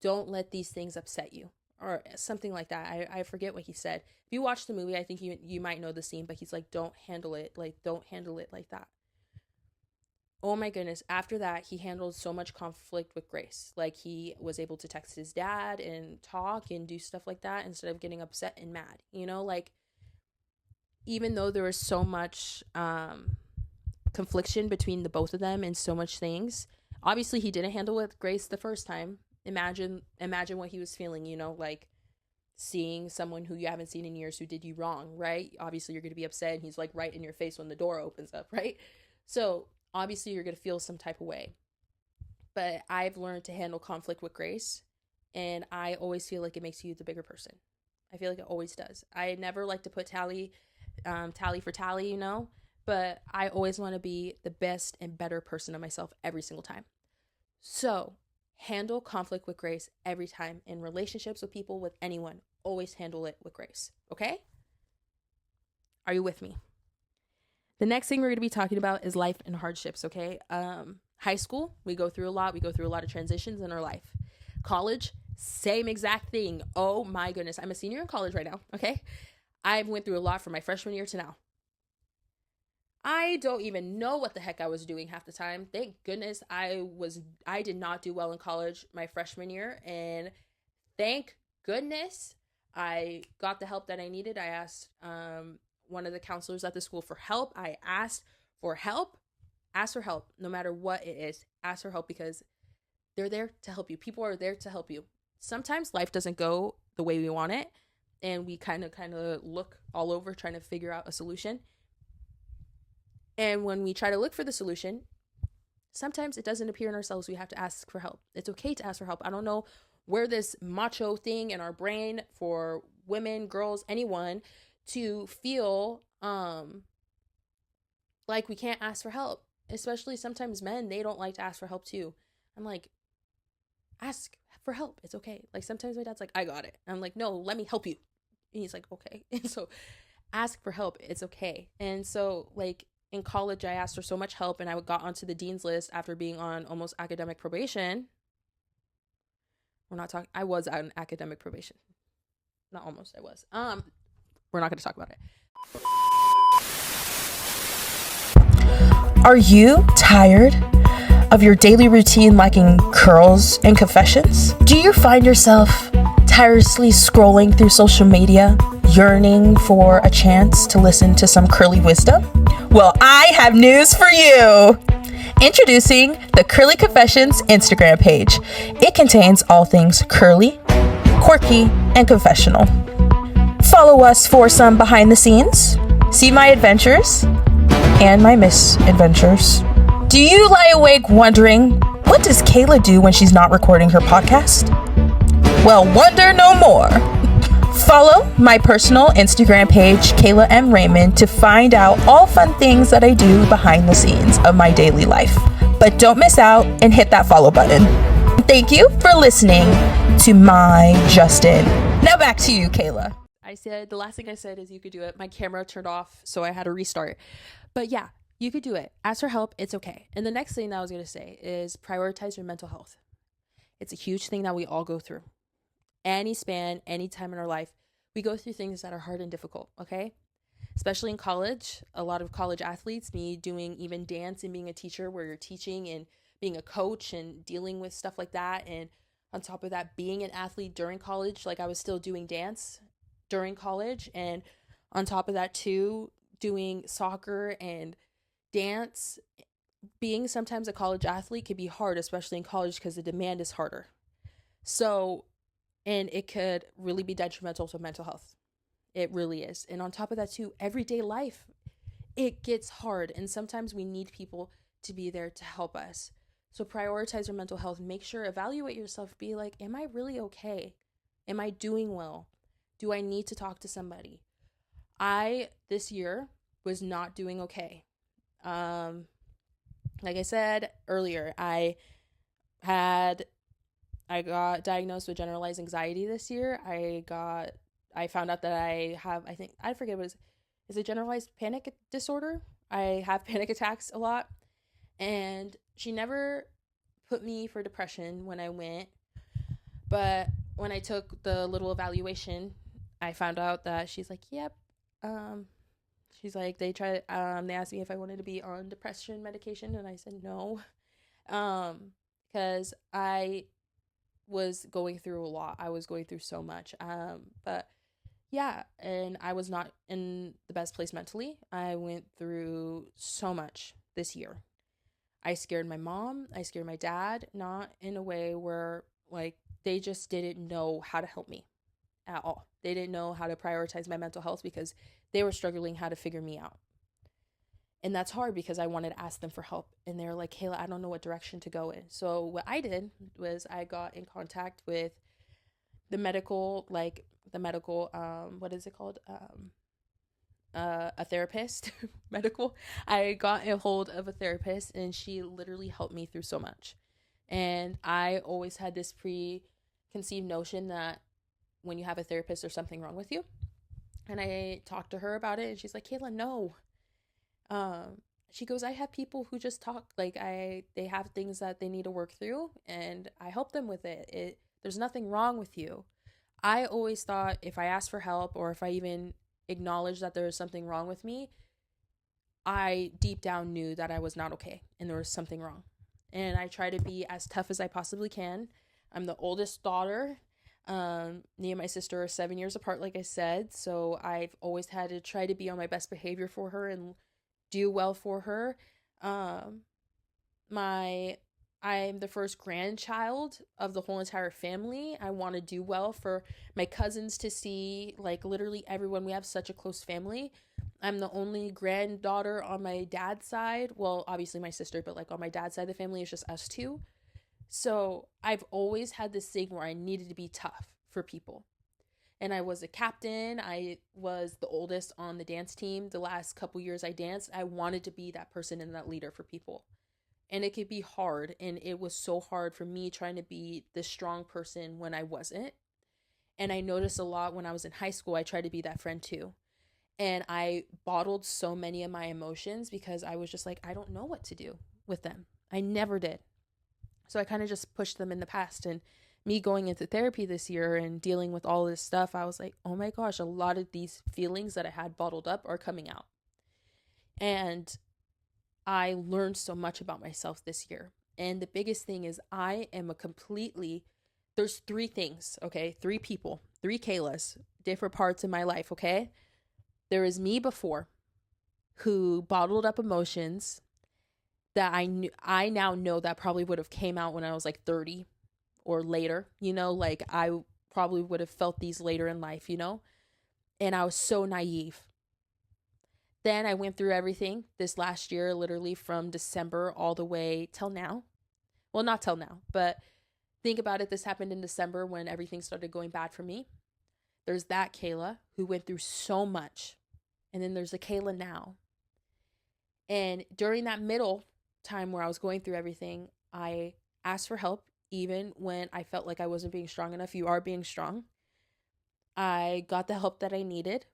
Don't let these things upset you, or something like that. I forget what he said. If you watch the movie, I think you might know the scene, but he's like, don't handle it like that. Oh my goodness. After that, he handled so much conflict with grace. Like, he was able to text his dad and talk and do stuff like that instead of getting upset and mad, you know? Like, even though there was so much confliction between the both of them and so much things, obviously he didn't handle with grace the first time. Imagine what he was feeling, you know, like seeing someone who you haven't seen in years who did you wrong, right? Obviously you're going to be upset, and he's like right in your face when the door opens up, right? So obviously you're going to feel some type of way. But I've learned to handle conflict with grace, and I always feel like it makes you the bigger person. I feel like it always does. I never like to put tally for tally, you know, but I always want to be the best and better person of myself every single time. So handle conflict with grace every time, in relationships with people, with anyone. Always handle it with grace, okay? Are you with me? The next thing we're going to be talking about is life and hardships, okay? High school, we go through a lot. We go through a lot of transitions in our life. College, same exact thing. Oh my goodness. I'm a senior in college right now, okay? I went through a lot from my freshman year to now. I don't even know what the heck I was doing half the time. Thank goodness I did not do well in college my freshman year, and thank goodness I got the help that I needed. I asked one of the counselors at the school for help. I asked for help. Ask for help, no matter what it is. Ask for help, because they're there to help you. People are there to help you. Sometimes life doesn't go the way we want it, and we kind of look all over trying to figure out a solution. And when we try to look for the solution, sometimes it doesn't appear in ourselves. We have to ask for help. It's okay to ask for help. I don't know where this macho thing in our brain for women, girls, anyone, to feel like we can't ask for help. Especially sometimes men, they don't like to ask for help too. I'm like, ask for help. It's okay. Like, sometimes my dad's like, "I got it." I'm like, "No, let me help you." And he's like, "Okay." And so ask for help. It's okay. And so, like, in college, I asked for so much help, and I got onto the dean's list after being on almost academic probation. I was on academic probation. Not almost, I was. We're not going to talk about it. Are you tired of your daily routine lacking curls and confessions? Do you find yourself tirelessly scrolling through social media, yearning for a chance to listen to some curly wisdom? Well, I have news for you! Introducing the Curly Confessions Instagram page. It contains all things curly, quirky, and confessional. Follow us for some behind the scenes, see my adventures, and my misadventures. Do you lie awake wondering, what does Kayla do when she's not recording her podcast? Well, wonder no more. Follow my personal Instagram page, Kayla M. Raymond, to find out all fun things that I do behind the scenes of my daily life. But don't miss out and hit that follow button. Thank you for listening to my Justin. Now back to you, Kayla. The last thing I said is you could do it. My camera turned off, so I had to restart. But yeah, you could do it. Ask for help. It's okay. And the next thing that I was going to say is prioritize your mental health. It's a huge thing that we all go through. Any time in our life, we go through things that are hard and difficult, okay? especially in college. A lot of college athletes, me doing even dance and being a teacher where you're teaching and being a coach and dealing with stuff like that. And on top of that, being an athlete during college, like I was still doing dance during college. And on top of that, too, doing soccer and dance. Being sometimes a college athlete can be hard, especially in college, because the demand is harder. So, and it could really be detrimental to mental health. It really is. And on top of that, too, everyday life, it gets hard. And sometimes we need people to be there to help us. So prioritize your mental health. Make sure, evaluate yourself. Be like, am I really okay? Am I doing well? Do I need to talk to somebody? This year, was not doing okay. Like I said earlier, I got diagnosed with generalized anxiety this year. I found out that I think, I forget what is it generalized panic disorder? I have panic attacks a lot. And she never put me for depression when I went. But when I took the little evaluation, I found out that she's like, yep. She's like, they asked me if I wanted to be on depression medication. And I said no. Because I was going through a lot. I was going through so much. But yeah, and I was not in the best place mentally. I went through so much this year. I scared my mom. I scared my dad, not in a way where like they just didn't know how to help me at all. They didn't know how to prioritize my mental health because they were struggling how to figure me out. And that's hard because I wanted to ask them for help. And they were like, Kayla, I don't know what direction to go in. So what I did was I got in contact with the medical, what is it called? A therapist, medical. I got a hold of a therapist and she literally helped me through so much. And I always had this preconceived notion that when you have a therapist, there's something wrong with you. And I talked to her about it and she's like, Kayla, no. She goes, I have people who just talk, they have things that they need to work through and I help them with it. There's nothing wrong with you. I always thought if I asked for help or if I even acknowledged that there was something wrong with me, I deep down knew that I was not okay and there was something wrong. And I try to be as tough as I possibly can. I'm the oldest daughter. Me and my sister are 7 years apart, like I said. So I've always had to try to be on my best behavior for her and do well for her. I'm the first grandchild of the whole entire family. I want to do well for my cousins to see, like literally everyone. We have such a close family. I'm the only granddaughter on my dad's side. Well, obviously my sister, but like on my dad's side of the family, it's just us two. So I've always had this thing where I needed to be tough for people. And I was a captain. I was the oldest on the dance team. The last couple years I danced, I wanted to be that person and that leader for people. And it could be hard. And it was so hard for me trying to be the strong person when I wasn't. And I noticed a lot when I was in high school, I tried to be that friend too. And I bottled so many of my emotions because I was just like, I don't know what to do with them. I never did. So I kind of just pushed them in the past. And me going into therapy this year and dealing with all this stuff, I was like, oh my gosh, a lot of these feelings that I had bottled up are coming out. And I learned so much about myself this year. And the biggest thing is there's three things, okay? Three people, three Kaylas, different parts in my life, okay? There is me before who bottled up emotions that I now know that probably would have came out when I was like 30 or later, like I probably would have felt these later in life, and I was so naive. Then I went through everything this last year, literally from December all the way till now. Well, not till now, but think about it. This happened in December when everything started going bad for me. There's that Kayla who went through so much. And then there's the Kayla now. And during that middle time where I was going through everything, I asked for help, even when I felt like I wasn't being strong enough. You are being strong. I got the help that I needed.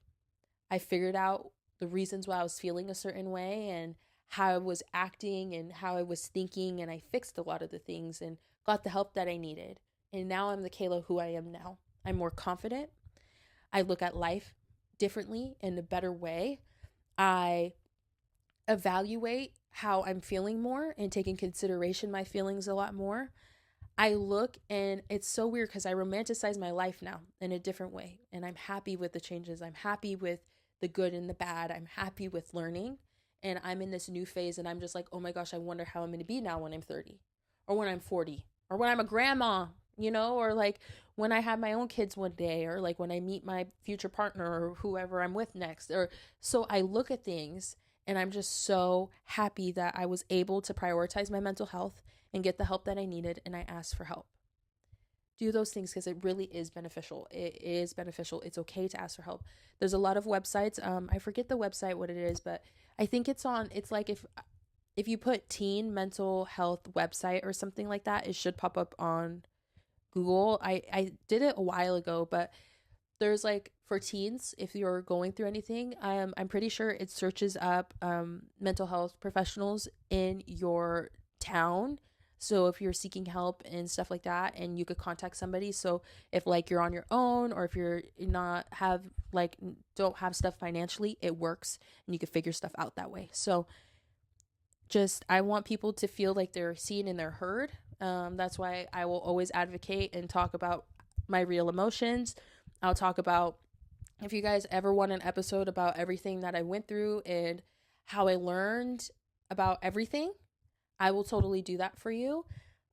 I figured out the reasons why I was feeling a certain way and how I was acting and how I was thinking. And I fixed a lot of the things and got the help that I needed. And now I'm the Kayla who I am now. I'm more confident. I look at life differently in a better way. I evaluate how I'm feeling more and take in consideration my feelings a lot more. I look, and it's so weird because I romanticize my life now in a different way. And I'm happy with the changes. I'm happy with the good and the bad. I'm happy with learning. And I'm in this new phase, and I'm just like, oh my gosh, I wonder how I'm going to be now when I'm 30 or when I'm 40 or when I'm a grandma, or like when I have my own kids one day, or like when I meet my future partner or whoever I'm with next. Or so I look at things, and I'm just so happy that I was able to prioritize my mental health and get the help that I needed, and I asked for help. Do those things because it really is beneficial. It is beneficial. It's okay to ask for help. There's a lot of websites. I forget the website what it is, but I think it's like if you put teen mental health website or something like that, it should pop up on Google. I did it a while ago, but there's like for teens, if you're going through anything, I'm pretty sure it searches up mental health professionals in your town. So if you're seeking help and stuff like that, and you could contact somebody. So if like you're on your own, or if you're not have like don't have stuff financially, it works, and you can figure stuff out that way. So just I want people to feel like they're seen and they're heard. That's why I will always advocate and talk about my real emotions. I'll talk about, if you guys ever want an episode about everything that I went through and how I learned about everything, I will totally do that for you.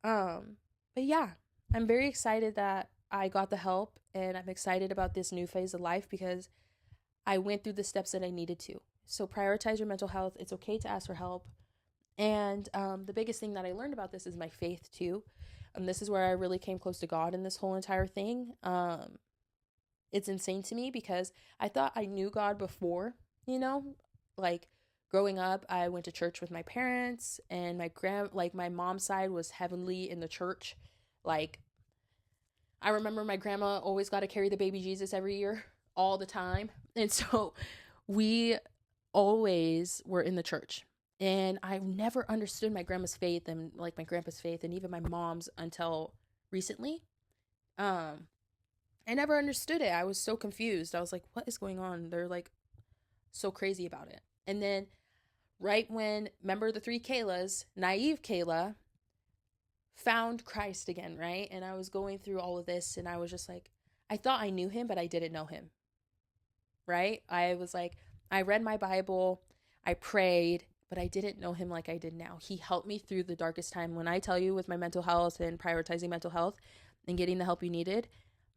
But yeah, I'm very excited that I got the help, and I'm excited about this new phase of life because I went through the steps that I needed to. So prioritize your mental health. It's okay to ask for help. And the biggest thing that I learned about this is my faith too. And this is where I really came close to God in this whole entire thing. It's insane to me because I thought I knew God before, like growing up, I went to church with my parents, and my mom's side was heavily in the church. Like, I remember my grandma always got to carry the baby Jesus every year, all the time. And so we always were in the church. And I never understood my grandma's faith and like my grandpa's faith and even my mom's until recently. I never understood it. I was so confused. I was like, what is going on? They're like so crazy about it. And then right when, remember the three Kaylas, naive Kayla found Christ again, right? And I was going through all of this, and I was just like, I thought I knew him, but I didn't know him, right? I was like, I read my Bible, I prayed, but I didn't know him like I did now. He helped me through the darkest time. When I tell you, with my mental health and prioritizing mental health and getting the help you needed,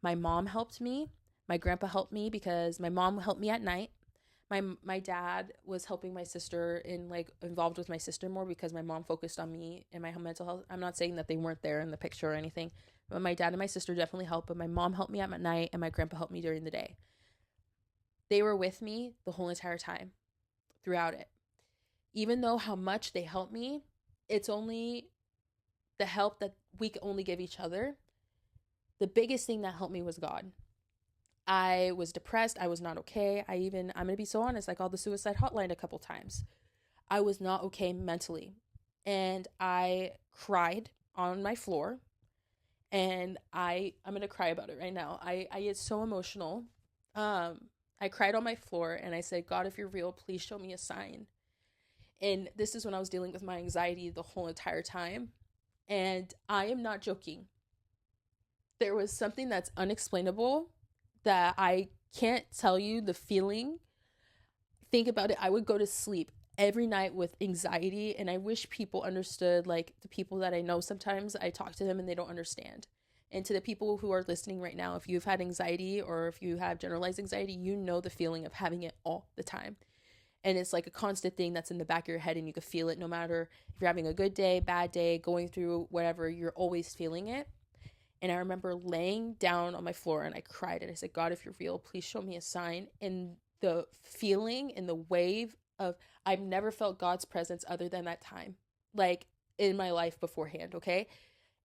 my mom helped me. My grandpa helped me because my mom helped me at night. My dad was helping my sister and like involved with my sister more because my mom focused on me and my mental health. I'm not saying that they weren't there in the picture or anything, but my dad and my sister definitely helped. But my mom helped me at night, and my grandpa helped me during the day. They were with me the whole entire time throughout it. Even though how much they helped me, it's only the help that we can only give each other. The biggest thing that helped me was God. I was depressed. I was not okay. I'm going to be so honest, I called the suicide hotline a couple times. I was not okay mentally. And I cried on my floor. And I'm going to cry about it right now. I get so emotional. I cried on my floor, and I said, God, if you're real, please show me a sign. And this is when I was dealing with my anxiety the whole entire time. And I am not joking. There was something that's unexplainable that I can't tell you the feeling. Think about it. I would go to sleep every night with anxiety, and I wish people understood, like the people that I know. Sometimes I talk to them and they don't understand. And to the people who are listening right now, if you've had anxiety or if you have generalized anxiety, you know the feeling of having it all the time. And it's like a constant thing that's in the back of your head, and you can feel it no matter if you're having a good day, bad day, going through whatever, you're always feeling it. And I remember laying down on my floor, and I cried, and I said, God, if you're real, please show me a sign. And the feeling and the wave of, I've never felt God's presence other than that time, like in my life beforehand. Okay.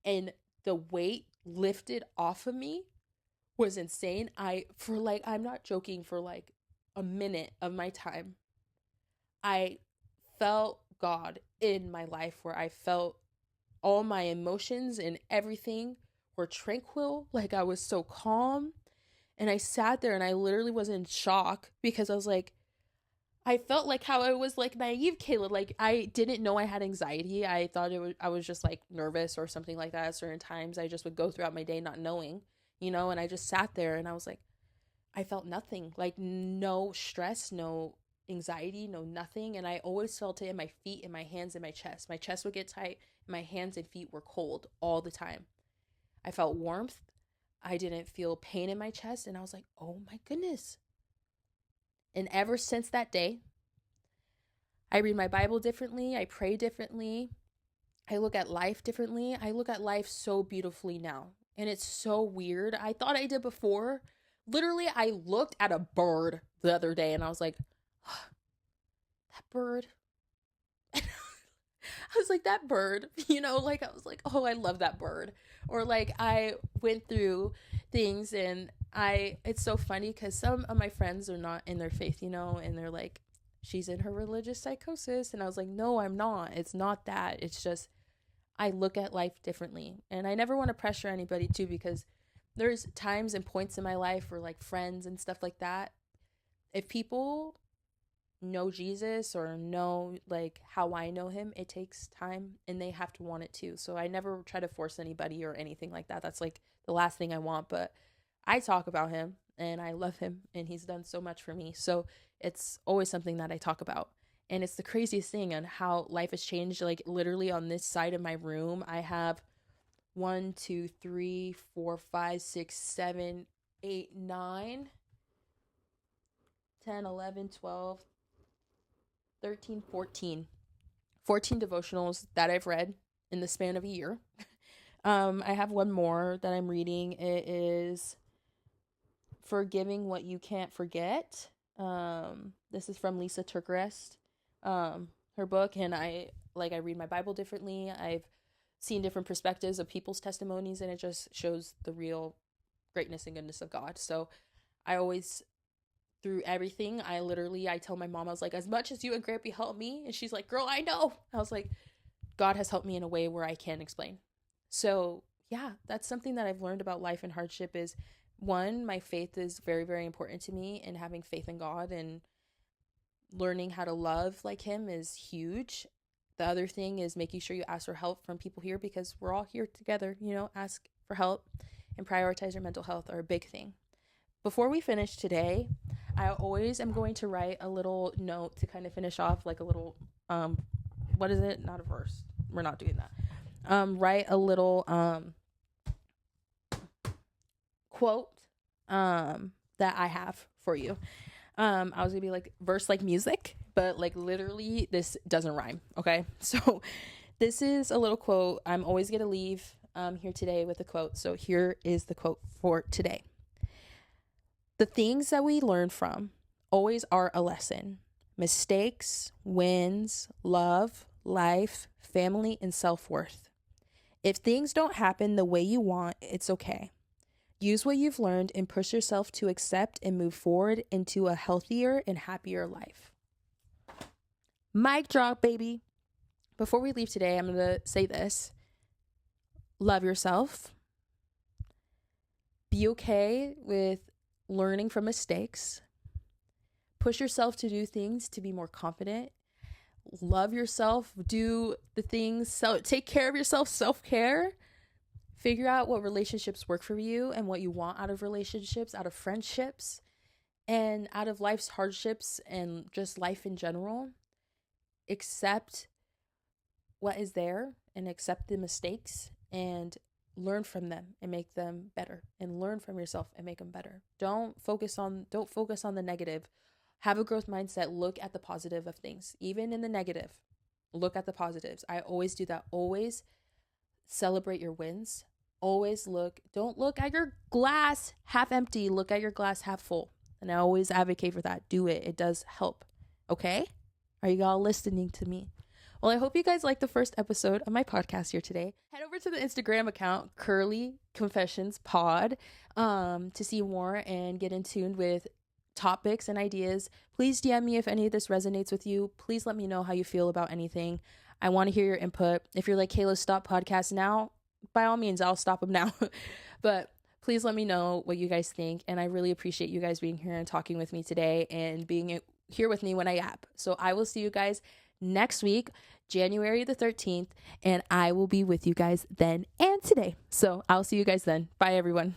And the weight lifted off of me was insane. I'm not joking, for like a minute of my time, I felt God in my life, where I felt all my emotions and everything were tranquil. Like I was so calm. And I sat there and I literally was in shock because I was like, I felt like how I was like naive Kayla. Like I didn't know I had anxiety. I thought I was just like nervous or something like that. At certain times I just would go throughout my day not knowing, and I just sat there and I was like, I felt nothing. Like no stress, no anxiety, no nothing. And I always felt it in my feet, in my hands, in my chest. My chest would get tight, and my hands and feet were cold all the time. I felt warmth. I didn't feel pain in my chest. And I was like, oh my goodness. And ever since that day, I read my Bible differently. I pray differently. I look at life differently. I look at life so beautifully now. And it's so weird. I thought I did before. Literally, I looked at a bird the other day and I was like, oh, that bird. I was like, that bird, like I was like, oh, I love that bird. Or like I went through things and it's so funny because some of my friends are not in their faith, and they're like, she's in her religious psychosis. And I was like, no, I'm not. It's not that. It's just, I look at life differently. And I never want to pressure anybody too, because there's times and points in my life where like friends and stuff like that, if people know Jesus or know like how I know him, it takes time and they have to want it too. So I never try to force anybody or anything like that. That's like the last thing I want, but I talk about him and I love him and he's done so much for me. So it's always something that I talk about. And it's the craziest thing on how life has changed. Like literally on this side of my room, I have 1, 2, 3, 4, 5, 6, 7, 8, 9, 10, 11, 12, 13, 14 devotionals that I've read in the span of a year. I have one more that I'm reading. It is Forgiving What You Can't Forget. This is from Lisa Turkerest, her book, and I read my Bible differently. I've seen different perspectives of people's testimonies, and it just shows the real greatness and goodness of God. So I always, through everything, I tell my mom, I was like, as much as you and Grampy helped me, and she's like, girl, I know. I was like, God has helped me in a way where I can't explain. So yeah, that's something that I've learned about life and hardship is, one, my faith is very, very important to me, and having faith in God and learning how to love like him is huge. The other thing is making sure you ask for help from people here, because we're all here together, ask for help and prioritize your mental health are a big thing. Before we finish today, I always am going to write a little note to kind of finish off, like a little, what is it? Not a verse. We're not doing that. Write a little quote that I have for you. I was gonna be like verse like music, but like literally this doesn't rhyme. Okay, so this is a little quote. I'm always gonna leave here today with a quote. So here is the quote for today. The things that we learn from always are a lesson. Mistakes, wins, love, life, family, and self-worth. If things don't happen the way you want, it's okay. Use what you've learned and push yourself to accept and move forward into a healthier and happier life. Mic drop, baby. Before we leave today, I'm going to say this. Love yourself. Be okay with learning from mistakes. Push yourself to do things to be more confident. Love yourself. Do the things. So take care of yourself. Self-care. Figure out what relationships work for you and what you want out of relationships, out of friendships, and out of life's hardships and just life in general. Accept what is there and accept the mistakes and learn from them and make them better, and learn from yourself and make them better. Don't focus on the negative. Have a growth mindset. Look at the positive of things. Even in the negative, look at the positives. I always do that. Always celebrate your wins. Always don't look at your glass half empty. Look at your glass half full. And I always advocate for that. Do it. It does help. Okay? Are you all listening to me? Well, I hope you guys liked the first episode of my podcast here today. Head over to the Instagram account, Curly Confessions Pod, to see more and get in tune with topics and ideas. Please DM me if any of this resonates with you. Please let me know how you feel about anything. I want to hear your input. If you're like, Kayla, stop podcast now, by all means, I'll stop them now. But please let me know what you guys think. And I really appreciate you guys being here and talking with me today and being here with me when I yap. So I will see you guys next week, January the 13th, and I will be with you guys then and today. So I'll see you guys then. Bye, everyone.